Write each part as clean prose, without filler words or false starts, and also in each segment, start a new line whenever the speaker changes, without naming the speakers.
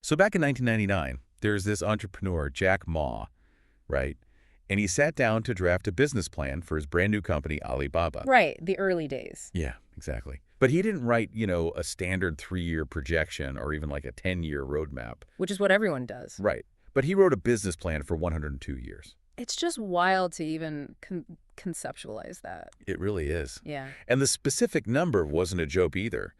So back in 1999, there's this entrepreneur, Jack Ma, right? And he sat down to draft a business plan for his brand new company, Alibaba.
Right, the early days.
Yeah, exactly. But he didn't write, a standard 3-year projection or even like a 10-year roadmap.
Which is what everyone does.
Right. But he wrote a business plan for 102 years.
It's just wild to even conceptualize that.
It really is.
Yeah.
And the specific number wasn't a joke either.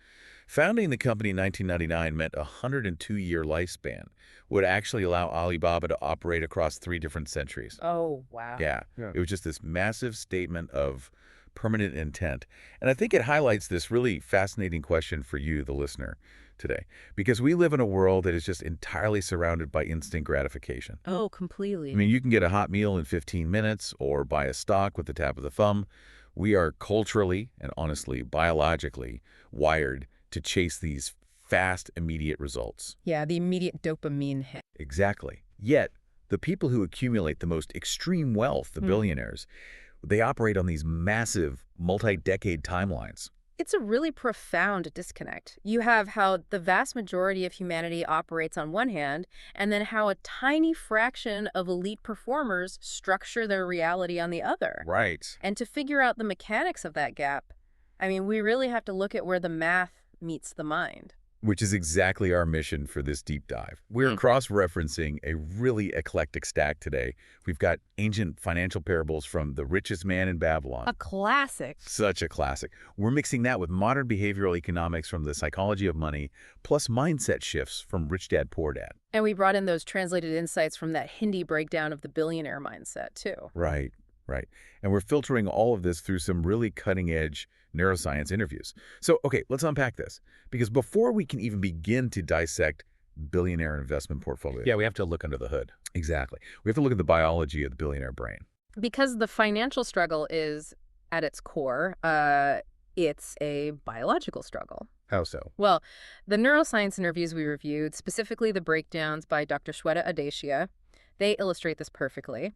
Founding the company in 1999 meant a 102-year lifespan would actually allow Alibaba to operate across 3 different centuries.
Oh, wow.
Yeah. It was just this massive statement of permanent intent. And I think it highlights this really fascinating question for you, the listener, today. Because we live in a world that is just entirely surrounded by instant gratification.
Oh, completely.
I mean, you can get a hot meal in 15 minutes or buy a stock with the tap of the thumb. We are culturally and honestly, biologically wired to chase these fast, immediate results.
Yeah, the immediate dopamine hit.
Exactly. Yet, the people who accumulate the most extreme wealth, the billionaires, they operate on these massive, multi-decade timelines.
It's a really profound disconnect. You have how the vast majority of humanity operates on one hand, and then how a tiny fraction of elite performers structure their reality on the other.
Right.
And to figure out the mechanics of that gap, I mean, we really have to look at where the math meets the mind.
Which is exactly our mission for this deep dive. We're cross-referencing a really eclectic stack today. We've got ancient financial parables from The Richest Man in Babylon.
A classic.
Such a classic. We're mixing that with modern behavioral economics from The Psychology of Money, plus mindset shifts from Rich Dad, Poor Dad.
And we brought in those translated insights from that Hindi breakdown of the billionaire mindset, too.
Right. And we're filtering all of this through some really cutting-edge neuroscience interviews. So, okay, let's unpack this. Because before we can even begin to dissect billionaire investment portfolios, we have to look under the hood. Exactly. We have to look at the biology of the billionaire brain.
Because the financial struggle is, at its core, it's a biological struggle.
How so?
Well, the neuroscience interviews we reviewed, specifically the breakdowns by Dr. Shweta Adesha, they illustrate this perfectly.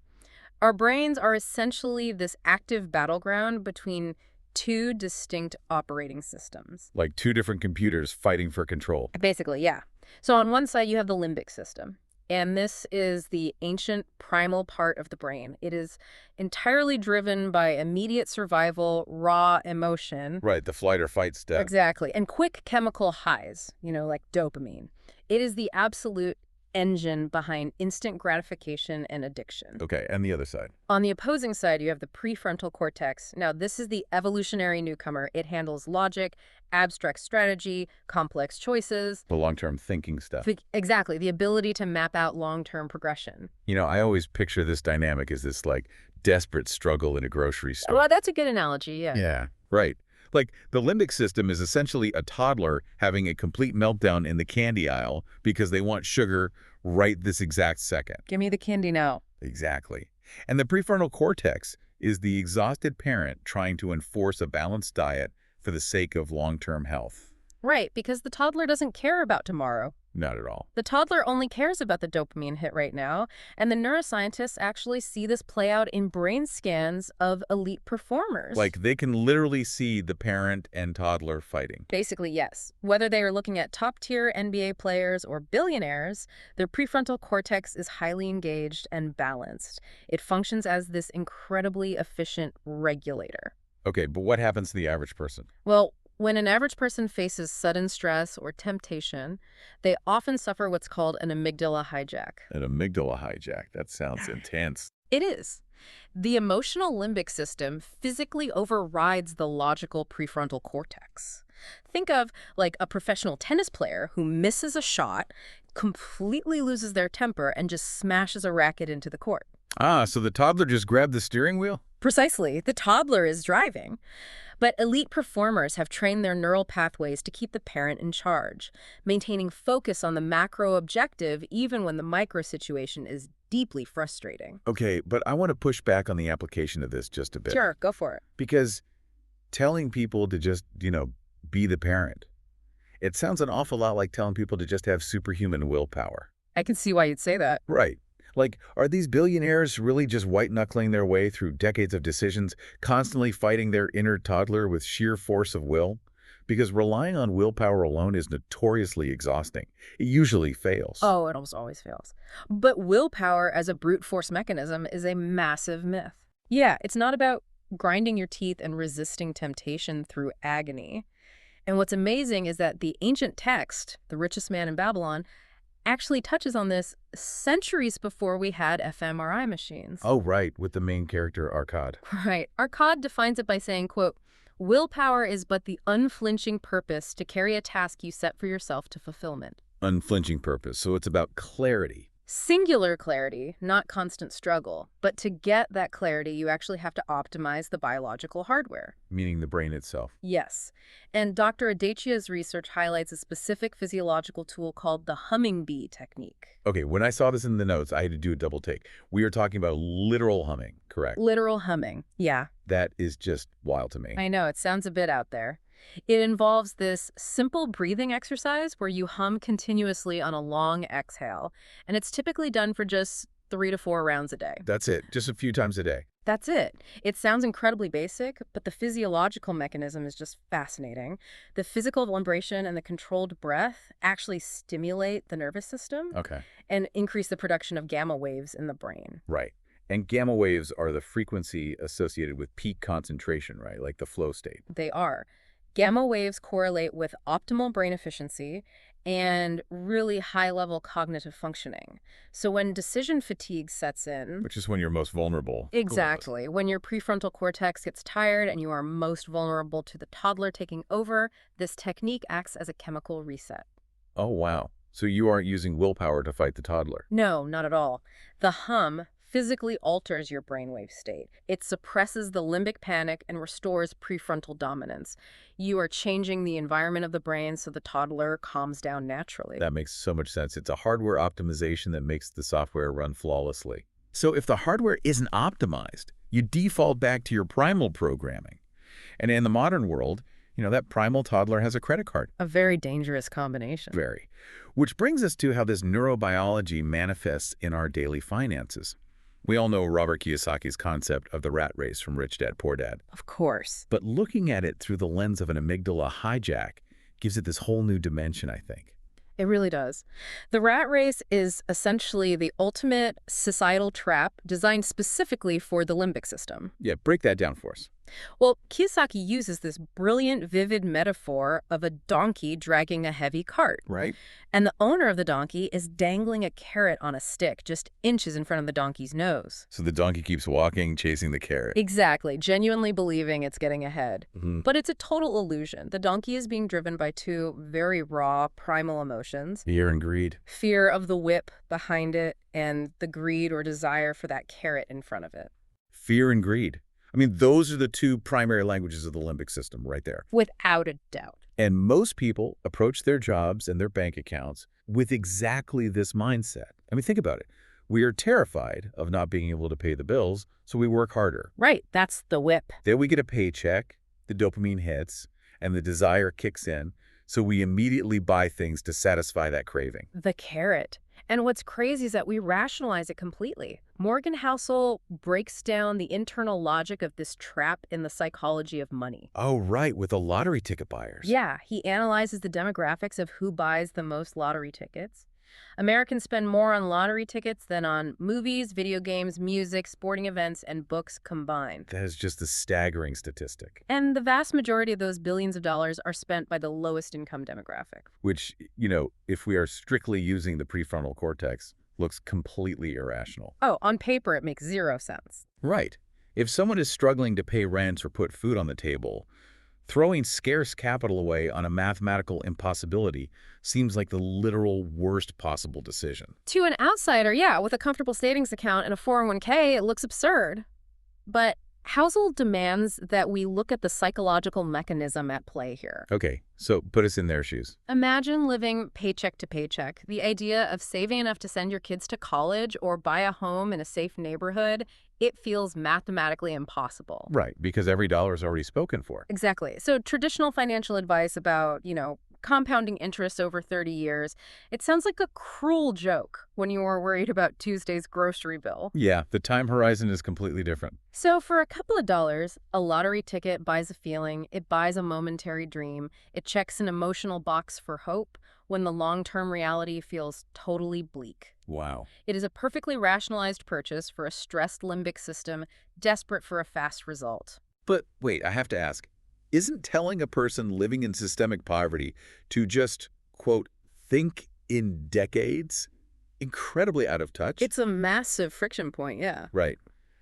Our brains are essentially this active battleground between 2 distinct operating systems.
Like 2 different computers fighting for control.
Basically, yeah. So on one side, you have the limbic system. And this is the ancient primal part of the brain. It is entirely driven by immediate survival, raw emotion.
Right, the flight or fight step.
Exactly. And quick chemical highs, like dopamine. It is the absolute engine behind instant gratification and addiction.
Okay, and the other side?
On the opposing side, you have the prefrontal cortex. Now, this is the evolutionary newcomer. It handles logic, abstract strategy, complex choices.
The long-term thinking stuff.
Exactly, the ability to map out long-term progression.
I always picture this dynamic as this, desperate struggle in a grocery store.
Well, that's a good analogy, yeah.
Yeah, right. Like, the limbic system is essentially a toddler having a complete meltdown in the candy aisle because they want sugar right this exact second.
Give me the candy now.
Exactly. And the prefrontal cortex is the exhausted parent trying to enforce a balanced diet for the sake of long-term health.
Right, because the toddler doesn't care about tomorrow.
Not at all.
The toddler only cares about the dopamine hit right now, and the neuroscientists actually see this play out in brain scans of elite performers.
Like, they can literally see the parent and toddler fighting.
Basically, yes. Whether they are looking at top-tier NBA players or billionaires, their prefrontal cortex is highly engaged and balanced. It functions as this incredibly efficient regulator.
Okay, but what happens to the average person?
Well, when an average person faces sudden stress or temptation, they often suffer what's called an amygdala hijack.
An amygdala hijack. That sounds intense.
It is. The emotional limbic system physically overrides the logical prefrontal cortex. Think of a professional tennis player who misses a shot, completely loses their temper, and just smashes a racket into the court.
Ah, so the toddler just grabbed the steering wheel?
Precisely. The toddler is driving. But elite performers have trained their neural pathways to keep the parent in charge, maintaining focus on the macro objective even when the micro situation is deeply frustrating.
Okay, but I want to push back on the application of this just a bit.
Sure, go for it.
Because telling people to just, be the parent, it sounds an awful lot like telling people to just have superhuman willpower.
I can see why you'd say that.
Right. Like, are these billionaires really just white-knuckling their way through decades of decisions, constantly fighting their inner toddler with sheer force of will? because relying on willpower alone is notoriously exhausting. It usually fails.
Oh, it almost always fails. But willpower as a brute force mechanism is a massive myth. Yeah, it's not about grinding your teeth and resisting temptation through agony. And what's amazing is that the ancient text, The Richest Man in Babylon, actually touches on this centuries before we had fMRI machines.
Oh, right, with the main character, Arkad.
Right. Arcad defines it by saying, quote, willpower is but the unflinching purpose to carry a task you set for yourself to fulfillment.
Unflinching purpose, so it's about clarity.
Singular clarity, not constant struggle. But to get that clarity, you actually have to optimize the biological hardware.
Meaning the brain itself.
Yes. And Dr. Adechia's research highlights a specific physiological tool called the humming bee technique.
Okay, when I saw this in the notes, I had to do a double take. We are talking about literal humming, correct?
Literal humming. Yeah.
That is just wild to me.
I know, it sounds a bit out there. It involves this simple breathing exercise where you hum continuously on a long exhale, and it's typically done for just 3 to 4 rounds a day.
That's it, just a few times a day.
That's it. It sounds incredibly basic, but the physiological mechanism is just fascinating. The physical vibration and the controlled breath actually stimulate the nervous system
Okay.
and increase the production of gamma waves in the brain.
Right. And gamma waves are the frequency associated with peak concentration, right? Like the flow state.
They are. Gamma waves correlate with optimal brain efficiency and really high-level cognitive functioning. So when decision fatigue sets in...
Which is when you're most vulnerable.
Exactly. When your prefrontal cortex gets tired and you are most vulnerable to the toddler taking over, this technique acts as a chemical reset.
Oh, wow. So you aren't using willpower to fight the toddler.
No, not at all. The hum physically alters your brainwave state. It suppresses the limbic panic and restores prefrontal dominance. You are changing the environment of the brain so the toddler calms down naturally.
That makes so much sense. It's a hardware optimization that makes the software run flawlessly. So if the hardware isn't optimized, you default back to your primal programming. And in the modern world, that primal toddler has a credit card.
A very dangerous combination.
Very. Which brings us to how this neurobiology manifests in our daily finances. We all know Robert Kiyosaki's concept of the rat race from Rich Dad, Poor Dad.
Of course.
But looking at it through the lens of an amygdala hijack gives it this whole new dimension, I think.
It really does. The rat race is essentially the ultimate societal trap designed specifically for the limbic system.
Yeah, break that down for us.
Well, Kiyosaki uses this brilliant, vivid metaphor of a donkey dragging a heavy cart.
Right.
And the owner of the donkey is dangling a carrot on a stick just inches in front of the donkey's nose.
So the donkey keeps walking, chasing the carrot.
Exactly, genuinely believing it's getting ahead.
Mm-hmm.
But it's a total illusion. The donkey is being driven by 2 very raw, primal emotions.
Fear and greed.
Fear of the whip behind it and the greed or desire for that carrot in front of it.
Fear and greed. I mean, those are the 2 primary languages of the limbic system right there.
Without a doubt.
And most people approach their jobs and their bank accounts with exactly this mindset. I mean, think about it. We are terrified of not being able to pay the bills, so we work harder.
Right, that's the whip.
Then we get a paycheck, the dopamine hits, and the desire kicks in, so we immediately buy things to satisfy that craving.
The carrot. And what's crazy is that we rationalize it completely. Morgan Housel breaks down the internal logic of this trap in the psychology of money.
Oh, right, with the lottery ticket buyers.
Yeah, he analyzes the demographics of who buys the most lottery tickets. Americans spend more on lottery tickets than on movies, video games, music, sporting events, and books combined.
That is just a staggering statistic.
And the vast majority of those billions of dollars are spent by the lowest income demographic.
Which, if we are strictly using the prefrontal cortex, looks completely irrational.
Oh, on paper, it makes 0 sense.
Right. If someone is struggling to pay rent or put food on the table, throwing scarce capital away on a mathematical impossibility seems like the literal worst possible decision.
To an outsider, yeah, with a comfortable savings account and a 401k, it looks absurd. But Housel demands that we look at the psychological mechanism at play here.
Okay, so put us in their shoes.
Imagine living paycheck to paycheck. The idea of saving enough to send your kids to college or buy a home in a safe neighborhood, it feels mathematically impossible.
Right, because every dollar is already spoken for.
Exactly. So traditional financial advice about, compounding interest over 30 years. It sounds like a cruel joke when you are worried about Tuesday's grocery bill.
Yeah, the time horizon is completely different.
So for a couple of dollars, a lottery ticket buys a feeling, it buys a momentary dream, it checks an emotional box for hope when the long-term reality feels totally bleak.
Wow.
It is a perfectly rationalized purchase for a stressed limbic system desperate for a fast result.
But wait, I have to ask, isn't telling a person living in systemic poverty to just, quote, think in decades incredibly out of touch?
It's a massive friction point, yeah.
Right.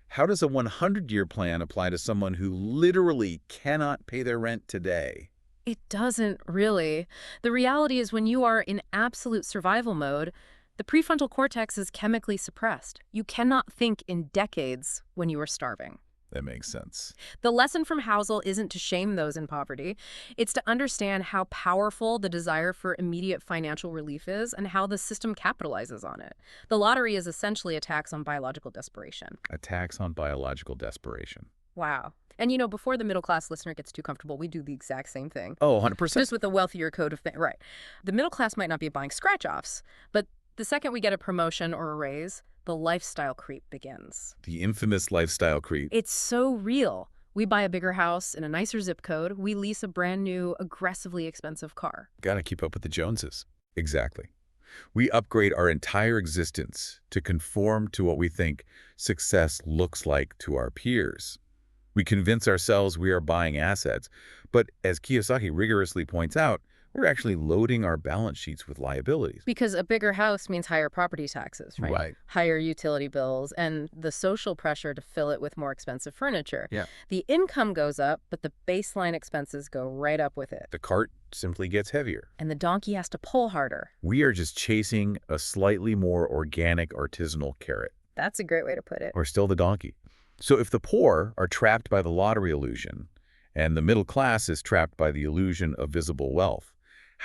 How does a 100-year plan apply to someone who literally cannot pay their rent today?
It doesn't really. The reality is when you are in absolute survival mode, the prefrontal cortex is chemically suppressed. You cannot think in decades when you are starving.
That makes sense.
The lesson from Housel isn't to shame those in poverty. It's to understand how powerful the desire for immediate financial relief is and how the system capitalizes on it. The lottery is essentially a tax on biological desperation.
A tax on biological desperation.
Wow. And before the middle-class listener gets too comfortable, we do the exact same thing.
Oh, 100%.
Just with a wealthier code of things. Right. The middle class might not be buying scratch-offs, but the second we get a promotion or a raise, the lifestyle creep begins.
The infamous lifestyle creep.
It's so real. We buy a bigger house in a nicer zip code. We lease a brand new, aggressively expensive car.
Gotta keep up with the Joneses. Exactly. We upgrade our entire existence to conform to what we think success looks like to our peers. We convince ourselves we are buying assets, but as Kiyosaki rigorously points out, we're actually loading our balance sheets with liabilities.
Because a bigger house means higher property taxes, right?
Right.
Higher utility bills, and the social pressure to fill it with more expensive furniture.
Yeah.
The income goes up, but the baseline expenses go right up with it.
The cart simply gets heavier.
And the donkey has to pull harder.
We are just chasing a slightly more organic artisanal carrot.
That's a great way to put it.
Or still the donkey. So if the poor are trapped by the lottery illusion, and the middle class is trapped by the illusion of visible wealth,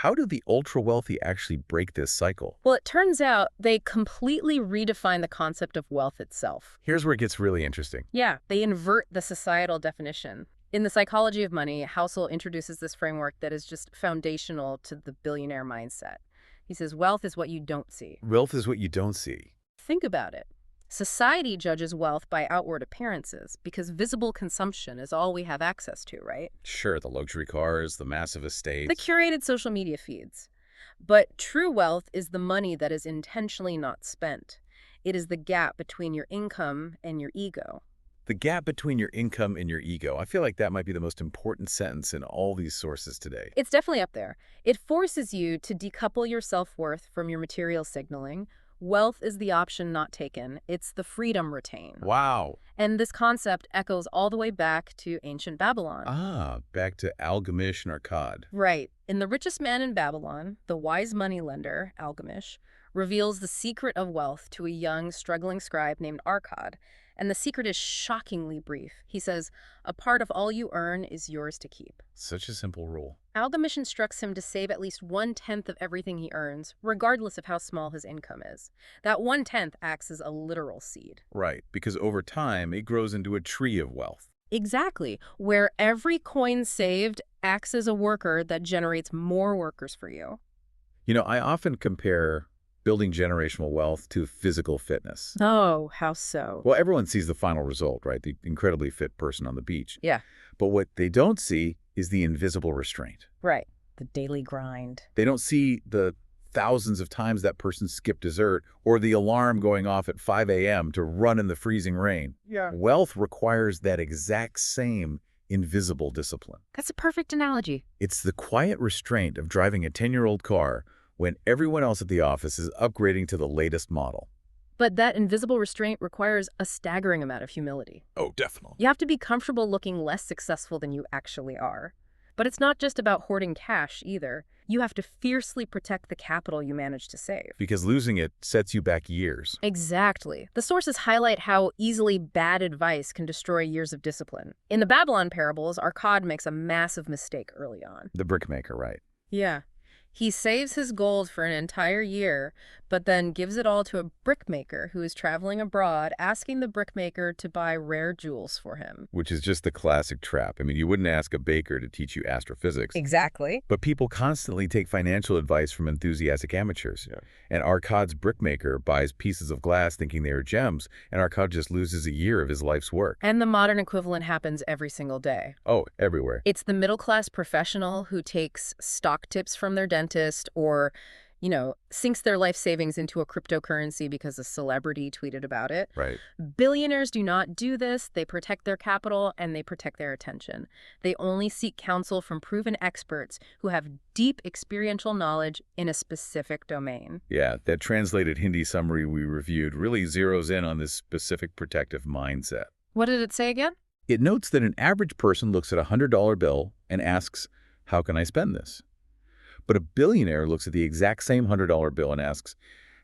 how do the ultra-wealthy actually break this cycle?
Well, it turns out they completely redefine the concept of wealth itself.
Here's where it gets really interesting.
Yeah, they invert the societal definition. In The Psychology of Money, Housel introduces this framework that is just foundational to the billionaire mindset. He says, wealth is what you don't see.
Wealth is what you don't see.
Think about it. Society judges wealth by outward appearances because visible consumption is all we have access to, right?
Sure, the luxury cars, the massive estates.
The curated social media feeds. But true wealth is the money that is intentionally not spent. It is the gap between your income and your ego.
The gap between your income and your ego. I feel like that might be the most important sentence in all these sources today.
It's definitely up there. It forces you to decouple your self-worth from your material signaling. Wealth is the option not taken. It's the freedom retained.
Wow.
And this concept echoes all the way back to ancient Babylon.
Ah, back to Algamish and Akkad.
Right. In The Richest Man in Babylon, the wise moneylender, Algamish, reveals the secret of wealth to a young, struggling scribe named Akkad. And the secret is shockingly brief. He says, a part of all you earn is yours to keep.
Such a simple rule.
Algamish instructs him to save at least 1/10 of everything he earns, regardless of how small his income is. That 1/10 acts as a literal seed.
Right, because over time, it grows into a tree of wealth.
Exactly, where every coin saved acts as a worker that generates more workers for you.
You know, I often compare building generational wealth to physical fitness.
Oh, how so?
Well, everyone sees the final result, right? The incredibly fit person on the beach.
Yeah.
But what they don't see is the invisible restraint.
Right. The daily grind.
They don't see the thousands of times that person skipped dessert or the alarm going off at 5 a.m. to run in the freezing rain.
Yeah.
Wealth requires that exact same invisible discipline.
That's a perfect analogy.
It's the quiet restraint of driving a 10-year-old car when everyone else at the office is upgrading to the latest model.
But that invisible restraint requires a staggering amount of humility.
Oh, definitely.
You have to be comfortable looking less successful than you actually are. But it's not just about hoarding cash either. You have to fiercely protect the capital you manage to save.
Because losing it sets you back years.
Exactly. The sources highlight how easily bad advice can destroy years of discipline. In the Babylon parables, Akkad makes a massive mistake early on.
The brickmaker, right?
Yeah. He saves his gold for an entire year, but then gives it all to a brickmaker who is traveling abroad, asking the brickmaker to buy rare jewels for him.
Which is just the classic trap. I mean, you wouldn't ask a baker to teach you astrophysics.
Exactly.
But people constantly take financial advice from enthusiastic amateurs. Yeah. And Arkad's brickmaker buys pieces of glass thinking they are gems, and Arkad just loses a year of his life's work.
And the modern equivalent happens every single day.
Oh, everywhere.
It's the middle-class professional who takes stock tips from their dentist or, sinks their life savings into a cryptocurrency because a celebrity tweeted about it.
Right.
Billionaires do not do this. They protect their capital and they protect their attention. They only seek counsel from proven experts who have deep experiential knowledge in a specific domain.
Yeah, that translated Hindi summary we reviewed really zeroes in on this specific protective mindset.
What did it say again?
It notes that an average person looks at a $100 bill and asks, how can I spend this? But a billionaire looks at the exact same $100 bill and asks,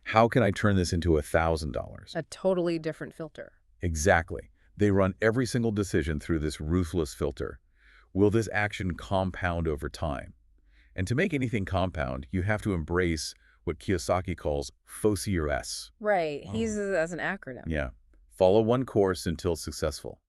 how can I turn this into $1,000?
A totally different filter.
Exactly. They run every single decision through this ruthless filter. Will this action compound over time? And to make anything compound, you have to embrace what Kiyosaki calls FOCUS.
Right. He uses it as an acronym.
Yeah. Follow one course until successful.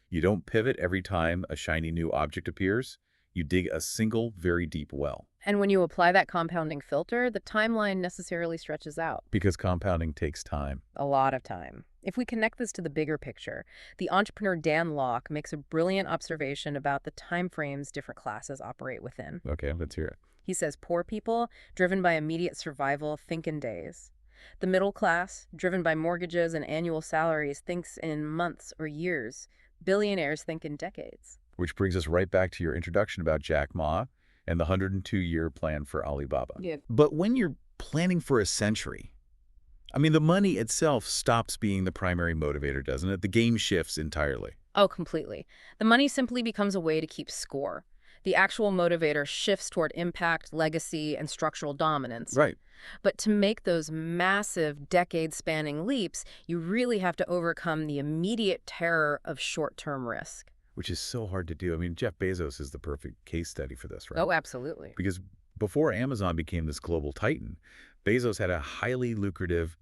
You don't pivot every time a shiny new object appears. You dig a single, very deep well.
And when you apply that compounding filter, the timeline necessarily stretches out.
Because compounding takes time.
A lot of time. If we connect this to the bigger picture, the entrepreneur Dan Lok makes a brilliant observation about the time frames different classes operate within.
Okay, let's hear it.
He says poor people, driven by immediate survival, think in days. The middle class, driven by mortgages and annual salaries, thinks in months or years. Billionaires think in decades.
Which brings us right back to your introduction about Jack Ma and the 102-year plan for Alibaba.
Yeah.
But when you're planning for a century, I mean, the money itself stops being the primary motivator, doesn't it? The game shifts entirely.
Oh, completely. The money simply becomes a way to keep score. The actual motivator shifts toward impact, legacy, and structural dominance.
Right.
But to make those massive, decade-spanning leaps, you really have to overcome the immediate terror of short-term risk.
Which is so hard to do. I mean, Jeff Bezos is the perfect case study for this, right?
Oh, absolutely.
Because before Amazon became this global titan, Bezos had a highly lucrative,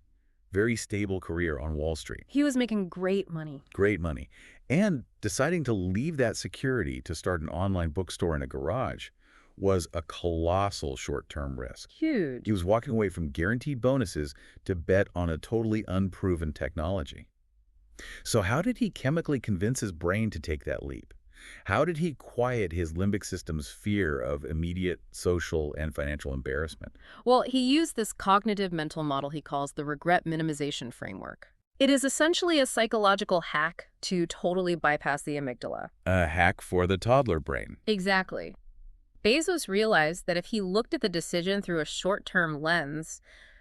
very stable career on Wall Street.
He was making great money.
Great money. And deciding to leave that security to start an online bookstore in a garage was a colossal short-term risk.
Huge.
He was walking away from guaranteed bonuses to bet on a totally unproven technology. So how did he chemically convince his brain to take that leap? How did he quiet his limbic system's fear of immediate social and financial embarrassment?
Well, he used this cognitive mental model he calls the regret minimization framework. It is essentially a psychological hack to totally bypass the amygdala.
A hack for the toddler brain.
Exactly. Bezos realized that if he looked at the decision through a short-term lens,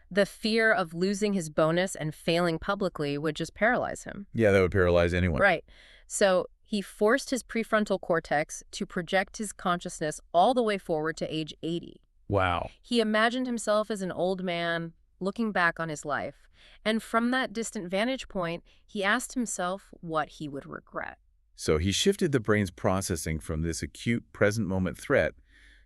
the fear of losing his bonus and failing publicly would just paralyze him.
Yeah, that would paralyze anyone.
Right. So he forced his prefrontal cortex to project his consciousness all the way forward to age 80.
Wow.
He imagined himself as an old man looking back on his life. And from that distant vantage point, he asked himself what he would regret.
So he shifted the brain's processing from this acute present moment threat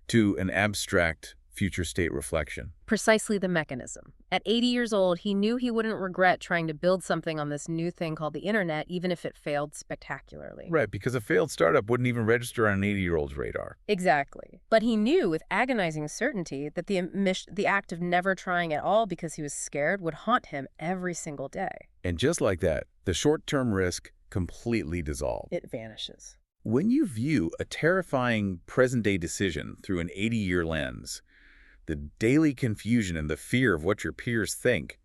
to an abstract future state reflection.
Precisely the mechanism. At 80 years old, he knew he wouldn't regret trying to build something on this new thing called the internet, even if it failed spectacularly.
Right, because a failed startup wouldn't even register on an 80-year-old's radar.
Exactly. But he knew with agonizing certainty that the act of never trying at all because he was scared would haunt him every single day.
And just like that, the short-term risk completely dissolved.
It vanishes.
When you view a terrifying present-day decision through an 80-year lens, the daily confusion and the fear of what your peers think,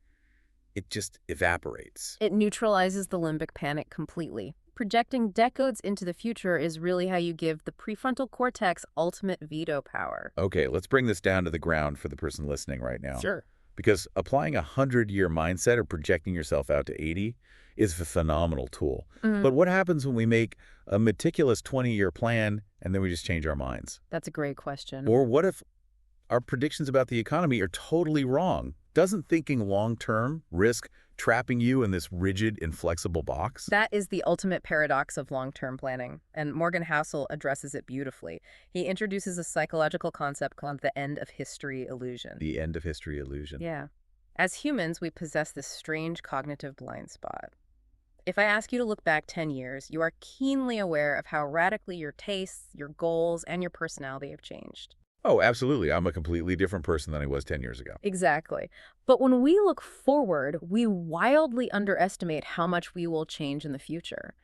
it just evaporates.
It neutralizes the limbic panic completely. Projecting decades into the future is really how you give the prefrontal cortex ultimate veto power.
Okay, let's bring this down to the ground for the person listening right now.
Sure.
Because applying a 100-year mindset or projecting yourself out to 80 is a phenomenal tool. But what happens when we make a meticulous 20-year plan and then we just change our minds?
That's a great question.
Or what if our predictions about the economy are totally wrong? Doesn't thinking long-term risk trapping you in this rigid, inflexible box?
That is the ultimate paradox of long-term planning, and Morgan Housel addresses it beautifully. He introduces a psychological concept called the end of history illusion.
The end of history illusion.
Yeah. As humans, we possess this strange cognitive blind spot. If I ask you to look back 10 years, you are keenly aware of how radically your tastes, your goals, and your personality have changed.
Oh, absolutely. I'm a completely different person than I was 10 years ago.
Exactly. But when we look forward, we wildly underestimate how much we will change in the future.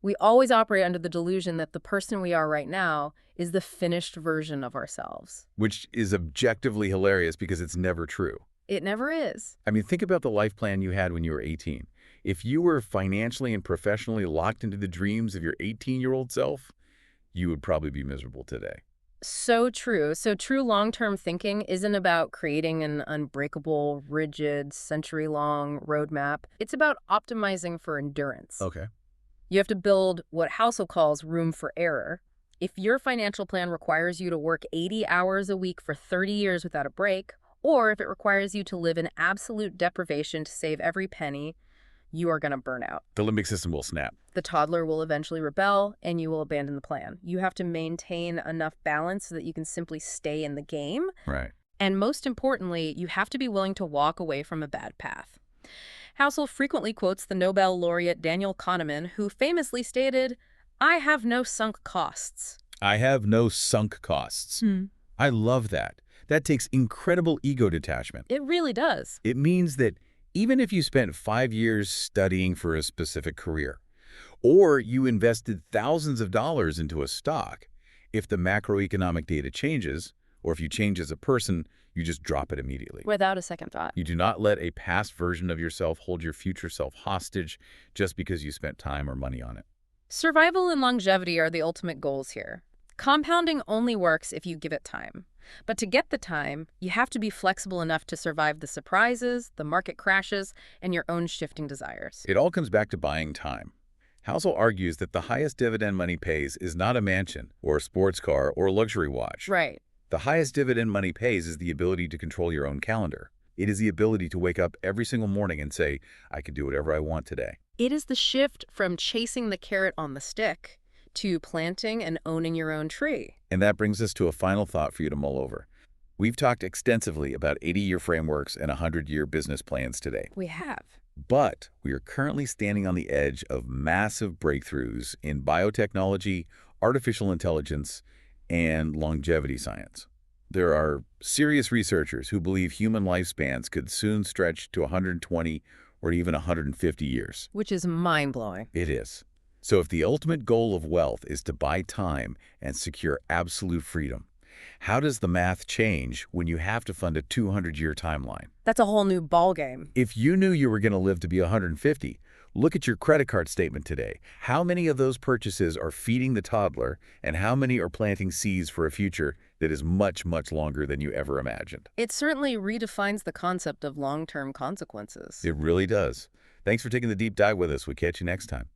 We always operate under the delusion that the person we are right now is the finished version of ourselves.
Which is objectively hilarious because it's never true.
It never is.
I mean, think about the life plan you had when you were 18. If you were financially and professionally locked into the dreams of your 18-year-old self, you would probably be miserable today.
So true. So true long-term thinking isn't about creating an unbreakable, rigid, century-long roadmap. It's about optimizing for endurance.
Okay.
You have to build what Housel calls room for error. If your financial plan requires you to work 80 hours a week for 30 years without a break, or if it requires you to live in absolute deprivation to save every penny, you are going to burn out.
The limbic system will snap.
The toddler will eventually rebel, and you will abandon the plan. You have to maintain enough balance so that you can simply stay in the game.
Right.
And most importantly, you have to be willing to walk away from a bad path. Housel frequently quotes the Nobel laureate Daniel Kahneman, who famously stated, "I have no sunk costs."
I have no sunk costs. I love that. That takes incredible ego detachment.
It really does.
It means that even if you spent 5 years studying for a specific career, or you invested thousands of dollars into a stock, if the macroeconomic data changes, or if you change as a person, you just drop it immediately.
Without a second thought.
You do not let a past version of yourself hold your future self hostage just because you spent time or money on it.
Survival and longevity are the ultimate goals here. Compounding only works if you give it time. But to get the time, you have to be flexible enough to survive the surprises, the market crashes, and your own shifting desires.
It all comes back to buying time. Housel argues that the highest dividend money pays is not a mansion or a sports car or a luxury watch.
Right.
The highest dividend money pays is the ability to control your own calendar. It is the ability to wake up every single morning and say, I can do whatever I want today.
It is the shift from chasing the carrot on the stick to planting and owning your own tree.
And that brings us to a final thought for you to mull over. We've talked extensively about 80-year frameworks and 100-year business plans today.
We have.
But we are currently standing on the edge of massive breakthroughs in biotechnology, artificial intelligence, and longevity science. There are serious researchers who believe human lifespans could soon stretch to 120 or even 150 years.
Which is mind-blowing.
It is. So if the ultimate goal of wealth is to buy time and secure absolute freedom, how does the math change when you have to fund a 200-year timeline?
That's a whole new ballgame.
If you knew you were going to live to be 150, look at your credit card statement today. How many of those purchases are feeding the toddler, and how many are planting seeds for a future that is much, much longer than you ever imagined?
It certainly redefines the concept of long-term consequences.
It really does. Thanks for taking the deep dive with us. We'll catch you next time.